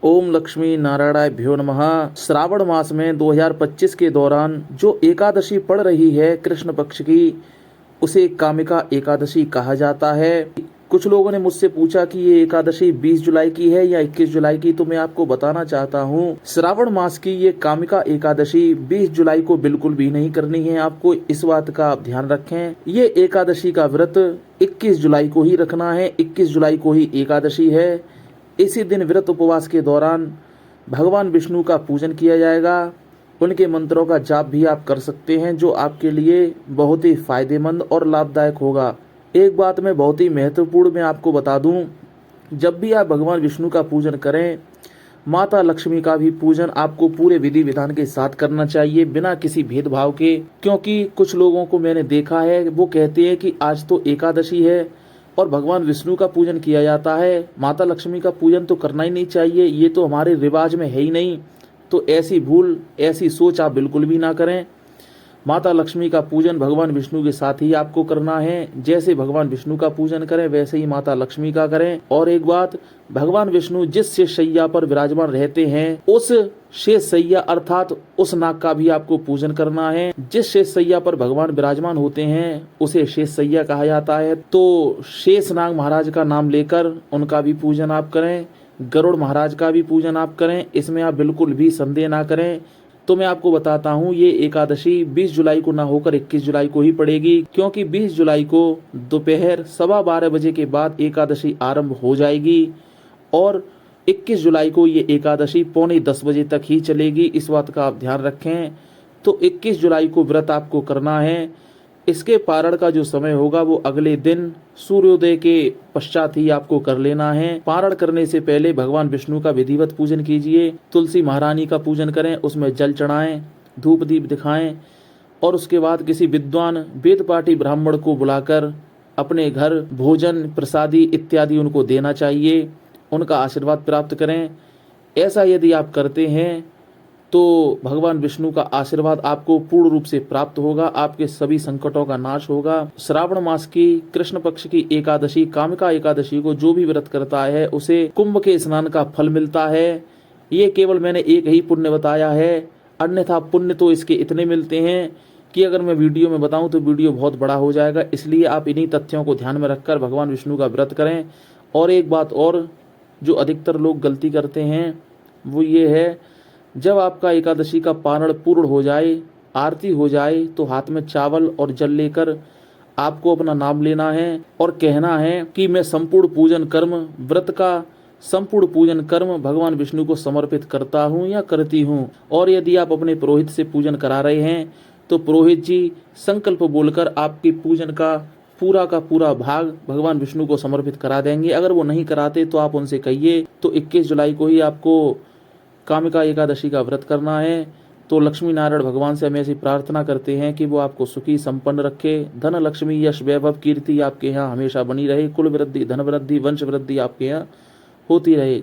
ओम लक्ष्मी नारायणाभ्यो नमः। श्रावण मास में 2025 के दौरान जो एकादशी पड़ रही है कृष्ण पक्ष की, उसे कामिका एकादशी कहा जाता है। कुछ लोगों ने मुझसे पूछा कि ये एकादशी 20 जुलाई की है या 21 जुलाई की, तो मैं आपको बताना चाहता हूँ श्रावण मास की ये कामिका एकादशी 20 जुलाई को बिल्कुल भी नहीं करनी है। आपको इस बात का आप ध्यान रखें। ये एकादशी का व्रत 21 जुलाई को ही रखना है। 21 जुलाई को ही एकादशी है। इसी दिन व्रत उपवास के दौरान भगवान विष्णु का पूजन किया जाएगा। उनके मंत्रों का जाप भी आप कर सकते हैं, जो आपके लिए बहुत ही फायदेमंद और लाभदायक होगा। एक बात मैं बहुत ही महत्वपूर्ण मैं आपको बता दूं, जब भी आप भगवान विष्णु का पूजन करें, माता लक्ष्मी का भी पूजन आपको पूरे विधि विधान के साथ करना चाहिए, बिना किसी भेदभाव के। क्योंकि कुछ लोगों को मैंने देखा है, वो कहते हैं कि आज तो एकादशी है और भगवान विष्णु का पूजन किया जाता है, माता लक्ष्मी का पूजन तो करना ही नहीं चाहिए, ये तो हमारे रिवाज में है ही नहीं। तो ऐसी भूल, ऐसी सोच आप बिल्कुल भी ना करें। माता लक्ष्मी का पूजन भगवान विष्णु के साथ ही आपको करना है। जैसे भगवान विष्णु का पूजन करें, वैसे ही माता लक्ष्मी का करें। और एक बात, भगवान विष्णु जिस शेष शैया पर विराजमान रहते हैं, उस शेष शैया अर्थात उस नाग का भी आपको पूजन करना है। जिस शेष शैया पर भगवान विराजमान होते हैं, उसे शेष शैया कहा जाता है। तो शेष नाग महाराज का नाम लेकर उनका भी पूजन आप करें। गरुड़ महाराज का भी पूजन आप करें, इसमें आप बिल्कुल भी संदेह ना करें। तो मैं आपको बताता हूँ, ये एकादशी 20 जुलाई को ना होकर 21 जुलाई को ही पड़ेगी, क्योंकि 20 जुलाई को दोपहर 12:15 बजे के बाद एकादशी आरंभ हो जाएगी और 21 जुलाई को ये एकादशी 9:45 बजे तक ही चलेगी। इस बात का आप ध्यान रखें। तो 21 जुलाई को व्रत आपको करना है। इसके पारण का जो समय होगा वो अगले दिन सूर्योदय के पश्चात ही आपको कर लेना है। पारण करने से पहले भगवान विष्णु का विधिवत पूजन कीजिए। तुलसी महारानी का पूजन करें, उसमें जल चढ़ाएं, धूप दीप दिखाएं और उसके बाद किसी विद्वान वेद पाठी ब्राह्मण को बुलाकर अपने घर भोजन प्रसादी इत्यादि उनको देना चाहिए, उनका आशीर्वाद प्राप्त करें। ऐसा यदि आप करते हैं तो भगवान विष्णु का आशीर्वाद आपको पूर्ण रूप से प्राप्त होगा, आपके सभी संकटों का नाश होगा। श्रावण मास की कृष्ण पक्ष की एकादशी कामिका एकादशी को जो भी व्रत करता है, उसे कुंभ के स्नान का फल मिलता है। ये केवल मैंने एक ही पुण्य बताया है, अन्यथा पुण्य तो इसके इतने मिलते हैं कि अगर मैं वीडियो में बताऊं तो वीडियो बहुत बड़ा हो जाएगा। इसलिए आप इन्हीं तथ्यों को ध्यान में रखकर भगवान विष्णु का व्रत करें। और एक बात और, जो अधिकतर लोग गलती करते हैं वो ये है, जब आपका एकादशी का पारण पूर्ण हो जाए, आरती हो जाए, तो हाथ में चावल और जल लेकर आपको अपना नाम लेना है और कहना है कि मैं संपूर्ण पूजन कर्म, व्रत का संपूर्ण पूजन कर्म भगवान विष्णु को समर्पित करता हूँ या करती हूँ। और यदि आप अपने पुरोहित से पूजन करा रहे हैं तो पुरोहित जी संकल्प बोलकर आपके पूजन का पूरा भाग भगवान विष्णु को समर्पित करा देंगे। अगर वो नहीं कराते तो आप उनसे कहिए। तो 21 जुलाई को ही आपको कामिका एकादशी का व्रत करना है। तो लक्ष्मी नारायण भगवान से हम ऐसी प्रार्थना करते हैं कि वो आपको सुखी संपन्न रखे। धन लक्ष्मी यश वैभव कीर्ति आपके यहाँ हमेशा बनी रहे। कुल वृद्धि, धन वृद्धि, वंश वृद्धि आपके यहाँ होती रहे।